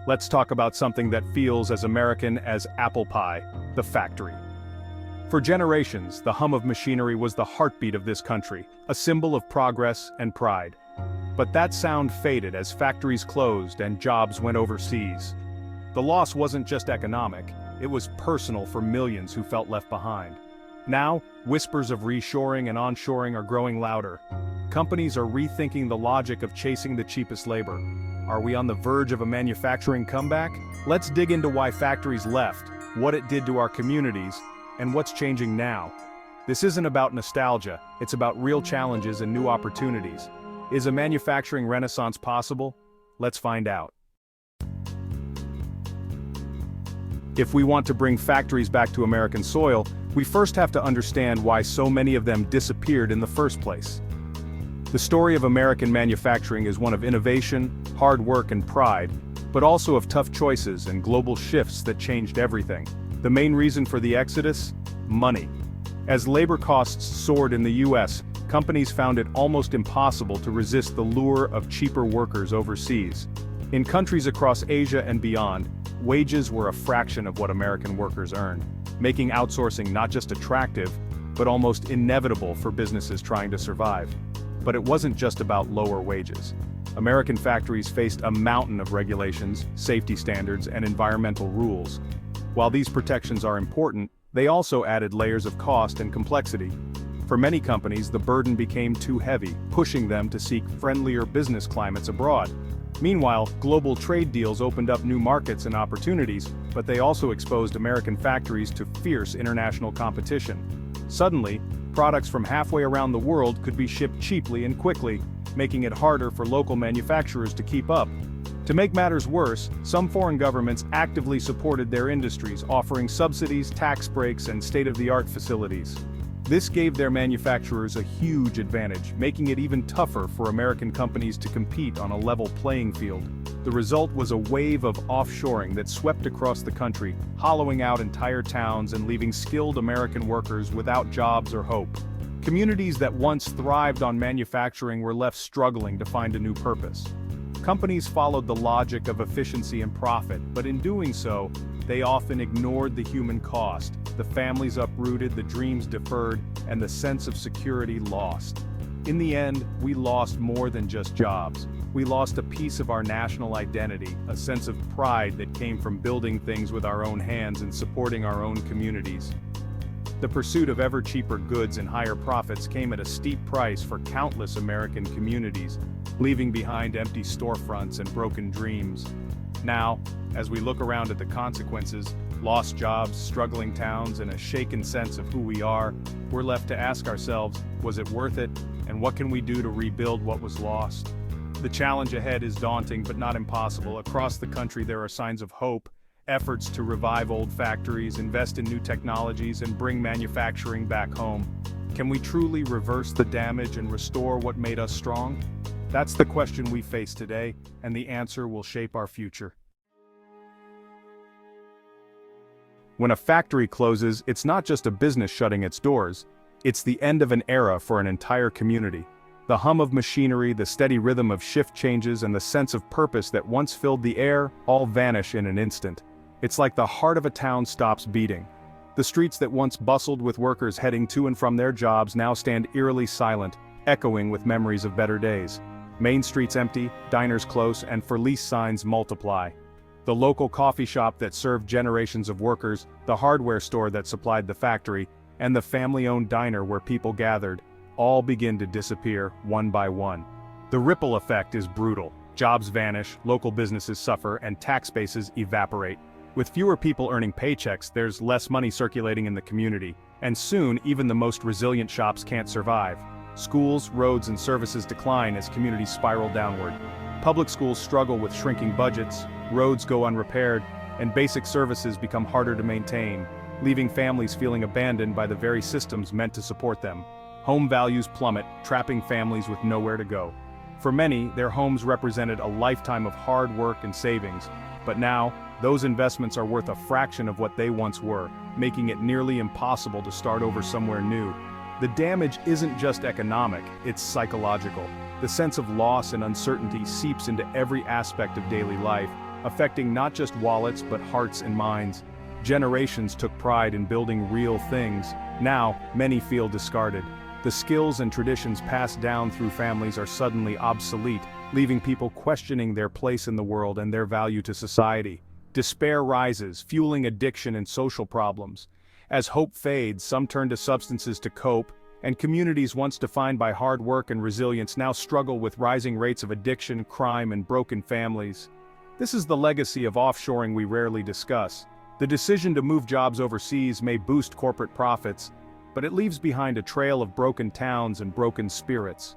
let's talk about something that feels as American as apple pie, the factory. For generations, the hum of machinery was the heartbeat of this country, a symbol of progress and pride. But that sound faded as factories closed and jobs went overseas. The loss wasn't just economic, it was personal for millions who felt left behind. Now, whispers of reshoring and onshoring are growing louder. Companies are rethinking the logic of chasing the cheapest labor. Are we on the verge of a manufacturing comeback? Let's dig into why factories left, what it did to our communities, and what's changing now. This isn't about nostalgia, it's about real challenges and new opportunities. Is a manufacturing renaissance possible? Let's find out. If we want to bring factories back to American soil, we first have to understand why so many of them disappeared in the first place. The story of American manufacturing is one of innovation, hard work and pride, but also of tough choices and global shifts that changed everything. The main reason for the exodus? Money. As labor costs soared in the US, companies found it almost impossible to resist the lure of cheaper workers overseas. In countries across Asia and beyond, wages were a fraction of what American workers earned, making outsourcing not just attractive, but almost inevitable for businesses trying to survive. But it wasn't just about lower wages. American factories faced a mountain of regulations, safety standards, and environmental rules. While these protections are important, they also added layers of cost and complexity. For many companies, the burden became too heavy, pushing them to seek friendlier business climates abroad. Meanwhile, global trade deals opened up new markets and opportunities, but they also exposed American factories to fierce international competition. Suddenly, products from halfway around the world could be shipped cheaply and quickly, making it harder for local manufacturers to keep up. To make matters worse, some foreign governments actively supported their industries, offering subsidies, tax breaks, and state-of-the-art facilities. This gave their manufacturers a huge advantage, making it even tougher for American companies to compete on a level playing field. The result was a wave of offshoring that swept across the country, hollowing out entire towns and leaving skilled American workers without jobs or hope. Communities that once thrived on manufacturing were left struggling to find a new purpose. Companies followed the logic of efficiency and profit, but in doing so, they often ignored the human cost, the families uprooted, the dreams deferred, and the sense of security lost. In the end, we lost more than just jobs. We lost a piece of our national identity, a sense of pride that came from building things with our own hands and supporting our own communities. The pursuit of ever cheaper goods and higher profits came at a steep price for countless American communities, leaving behind empty storefronts and broken dreams. Now, as we look around at the consequences, lost jobs, struggling towns, and a shaken sense of who we are, we're left to ask ourselves, was it worth it? And what can we do to rebuild what was lost? The challenge ahead is daunting but not impossible. Across the country there are signs of hope, efforts to revive old factories, invest in new technologies, and bring manufacturing back home. Can we truly reverse the damage and restore what made us strong? That's the question we face today, and the answer will shape our future. When a factory closes, it's not just a business shutting its doors, it's the end of an era for an entire community. The hum of machinery, the steady rhythm of shift changes, and the sense of purpose that once filled the air, all vanish in an instant. It's like the heart of a town stops beating. The streets that once bustled with workers heading to and from their jobs now stand eerily silent, echoing with memories of better days. Main streets empty, diners close, and for lease signs multiply. The local coffee shop that served generations of workers, the hardware store that supplied the factory, and the family-owned diner where people gathered, all begin to disappear one by one. The ripple effect is brutal. Jobs vanish, local businesses suffer, and tax bases evaporate. With fewer people earning paychecks, there's less money circulating in the community, and soon even the most resilient shops can't survive. Schools, roads, and services decline as communities spiral downward. Public schools struggle with shrinking budgets, roads go unrepaired, and basic services become harder to maintain, leaving families feeling abandoned by the very systems meant to support them. Home values plummet, trapping families with nowhere to go. For many, their homes represented a lifetime of hard work and savings, but now, those investments are worth a fraction of what they once were, making it nearly impossible to start over somewhere new. The damage isn't just economic, it's psychological. The sense of loss and uncertainty seeps into every aspect of daily life, affecting not just wallets but hearts and minds. Generations took pride in building real things. Now, many feel discarded. The skills and traditions passed down through families are suddenly obsolete, leaving people questioning their place in the world and their value to society. Despair rises, fueling addiction and social problems. As hope fades, some turn to substances to cope, and communities once defined by hard work and resilience now struggle with rising rates of addiction, crime, and broken families. This is the legacy of offshoring we rarely discuss. The decision to move jobs overseas may boost corporate profits, but it leaves behind a trail of broken towns and broken spirits.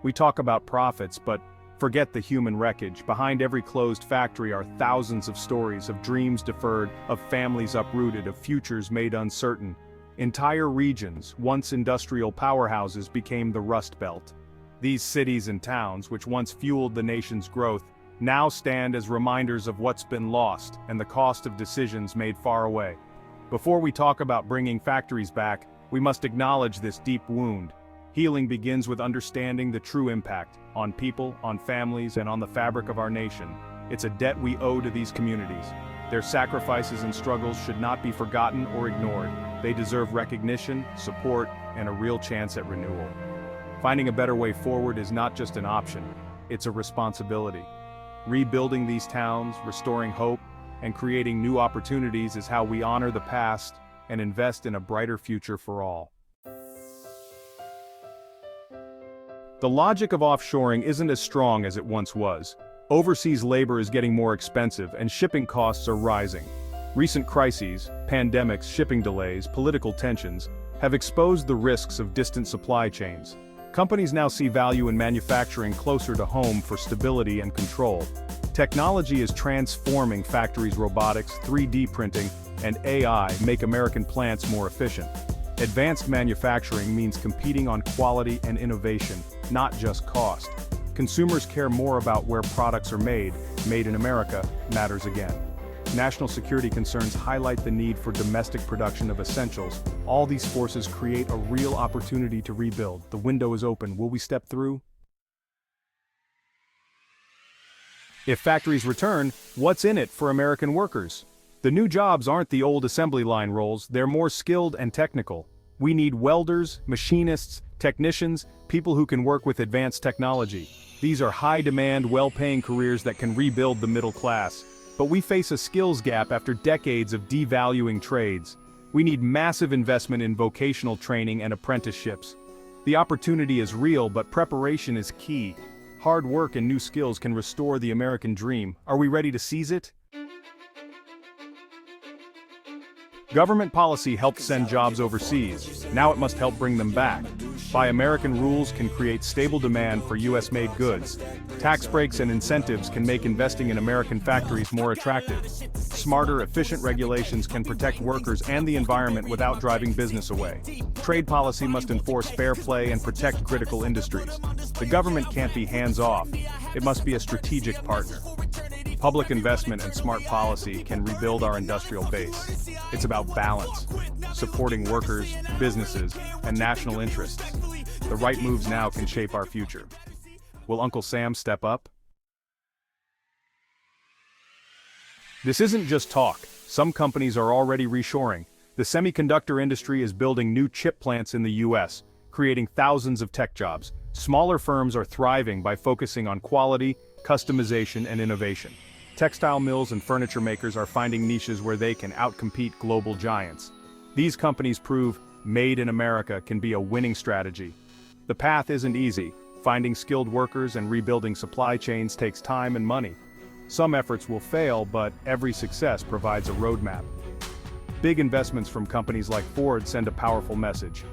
We talk about profits, but forget the human wreckage. Behind every closed factory are thousands of stories of dreams deferred, of families uprooted, of futures made uncertain. Entire regions, once industrial powerhouses, became the Rust Belt. These cities and towns, which once fueled the nation's growth, now stand as reminders of what's been lost and the cost of decisions made far away. Before we talk about bringing factories back, we must acknowledge this deep wound. Healing begins with understanding the true impact on people, on families, and on the fabric of our nation. It's a debt we owe to these communities. Their sacrifices and struggles should not be forgotten or ignored. They deserve recognition, support, and a real chance at renewal. Finding a better way forward is not just an option, it's a responsibility. Rebuilding these towns, restoring hope, and creating new opportunities is how we honor the past and invest in a brighter future for all. The logic of offshoring isn't as strong as it once was. Overseas labor is getting more expensive and shipping costs are rising. Recent crises, pandemics, shipping delays, political tensions, have exposed the risks of distant supply chains. Companies now see value in manufacturing closer to home for stability and control. Technology is transforming factories. Robotics, 3D printing, and AI make American plants more efficient. Advanced manufacturing means competing on quality and innovation, not just cost. Consumers care more about where products are made. Made in America matters again. National security concerns highlight the need for domestic production of essentials. All these forces create a real opportunity to rebuild. The window is open. Will we step through? If factories return, what's in it for American workers? The new jobs aren't the old assembly line roles, they're more skilled and technical. We need welders, machinists, technicians, people who can work with advanced technology. These are high-demand, well-paying careers that can rebuild the middle class. But we face a skills gap after decades of devaluing trades. We need massive investment in vocational training and apprenticeships. The opportunity is real, but preparation is key. Hard work and new skills can restore the American dream. Are we ready to seize it? Government policy helped send jobs overseas. Now it must help bring them back. By American rules can create stable demand for US-made goods. Tax breaks and incentives can make investing in American factories more attractive. Smarter, efficient regulations can protect workers and the environment without driving business away. Trade policy must enforce fair play and protect critical industries. The government can't be hands-off. It must be a strategic partner. Public investment and smart policy can rebuild our industrial base. It's about balance, supporting workers, businesses, and national interests. The right moves now can shape our future. Will Uncle Sam step up? This isn't just talk. Some companies are already reshoring. The semiconductor industry is building new chip plants in the US, creating thousands of tech jobs. Smaller firms are thriving by focusing on quality, customization, and innovation. Textile mills and furniture makers are finding niches where they can outcompete global giants. These companies prove made in America can be a winning strategy. The path isn't easy. Finding skilled workers and rebuilding supply chains takes time and money. Some efforts will fail, but every success provides a roadmap. Big investments from companies like Ford send a powerful message.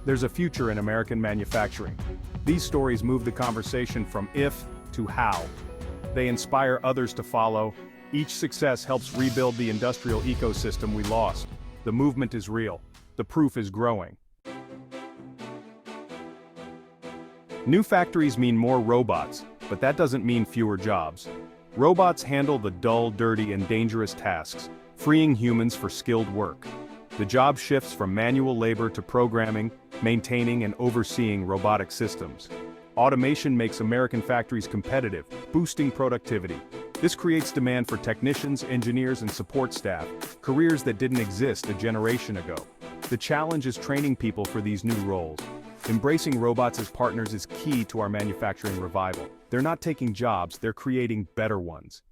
There's a future in American manufacturing. These stories move the conversation from if to how. They inspire others to follow. Each success helps rebuild the industrial ecosystem we lost. The movement is real. The proof is growing. New factories mean more robots, but that doesn't mean fewer jobs. Robots handle the dull, dirty, and dangerous tasks, freeing humans for skilled work. The job shifts from manual labor to programming, maintaining, and overseeing robotic systems. Automation makes American factories competitive, boosting productivity. This creates demand for technicians, engineers, and support staff, careers that didn't exist a generation ago. The challenge is training people for these new roles. Embracing robots as partners is key to our manufacturing revival. They're not taking jobs, they're creating better ones.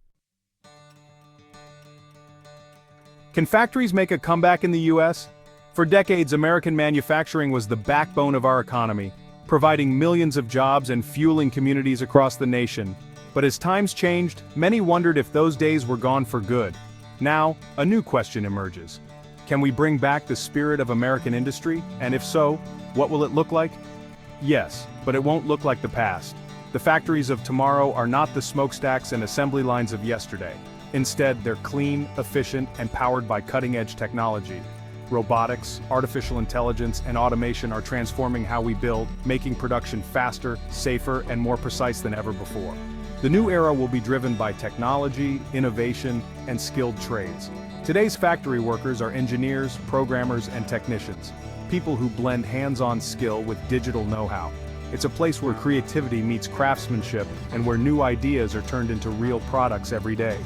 Can factories make a comeback in the US? For decades, American manufacturing was the backbone of our economy, providing millions of jobs and fueling communities across the nation. But as times changed, many wondered if those days were gone for good. Now, a new question emerges. Can we bring back the spirit of American industry? And if so, what will it look like? Yes, but it won't look like the past. The factories of tomorrow are not the smokestacks and assembly lines of yesterday. Instead, they're clean, efficient, and powered by cutting-edge technology. Robotics, artificial intelligence, and automation are transforming how we build, making production faster, safer, and more precise than ever before. The new era will be driven by technology, innovation, and skilled trades. Today's factory workers are engineers, programmers, and technicians, people who blend hands-on skill with digital know-how. It's a place where creativity meets craftsmanship and where new ideas are turned into real products every day.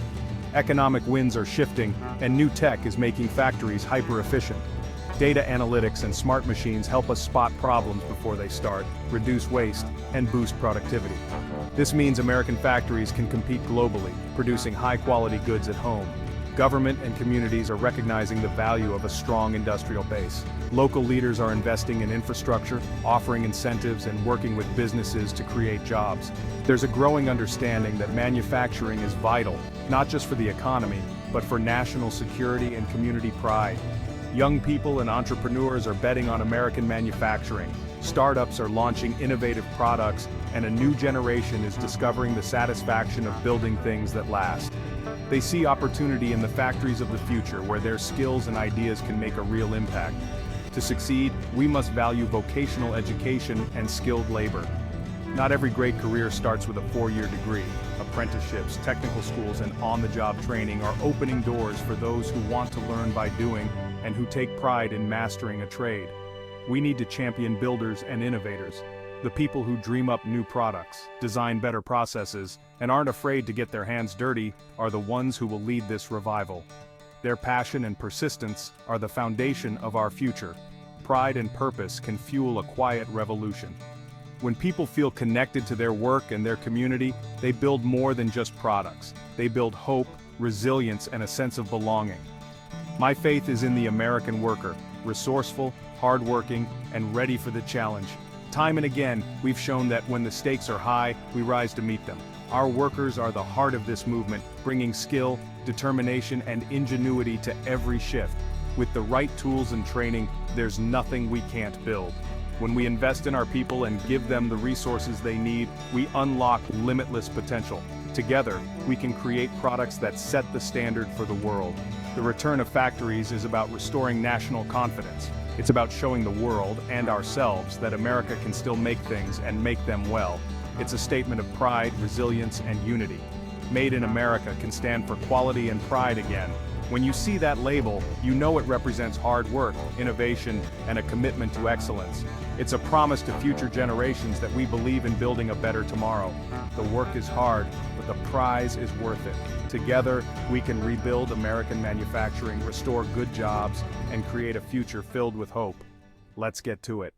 Economic winds are shifting, and new tech is making factories hyper-efficient. Data analytics and smart machines help us spot problems before they start, reduce waste, and boost productivity. This means American factories can compete globally, producing high-quality goods at home. Government and communities are recognizing the value of a strong industrial base. Local leaders are investing in infrastructure, offering incentives, and working with businesses to create jobs. There's a growing understanding that manufacturing is vital, not just for the economy, but for national security and community pride. Young people and entrepreneurs are betting on American manufacturing. Startups are launching innovative products, and a new generation is discovering the satisfaction of building things that last. They see opportunity in the factories of the future where their skills and ideas can make a real impact. To succeed, we must value vocational education and skilled labor. Not every great career starts with a 4-year degree. Apprenticeships, technical schools, and on-the-job training are opening doors for those who want to learn by doing and who take pride in mastering a trade. We need to champion builders and innovators, the people who dream up new products, design better processes, and aren't afraid to get their hands dirty are the ones who will lead this revival. Their passion and persistence are the foundation of our future. Pride and purpose can fuel a quiet revolution. When people feel connected to their work and their community, they build more than just products. They build hope, resilience, and a sense of belonging. My faith is in the American worker, resourceful, hardworking, and ready for the challenge. Time and again, we've shown that when the stakes are high, we rise to meet them. Our workers are the heart of this movement, bringing skill, determination, and ingenuity to every shift. With the right tools and training, there's nothing we can't build. When we invest in our people and give them the resources they need, we unlock limitless potential. Together, we can create products that set the standard for the world. The return of factories is about restoring national confidence. It's about showing the world and ourselves that America can still make things and make them well. It's a statement of pride, resilience, and unity. Made in America can stand for quality and pride again. When you see that label, you know it represents hard work, innovation, and a commitment to excellence. It's a promise to future generations that we believe in building a better tomorrow. The work is hard, but the prize is worth it. Together, we can rebuild American manufacturing, restore good jobs, and create a future filled with hope. Let's get to it.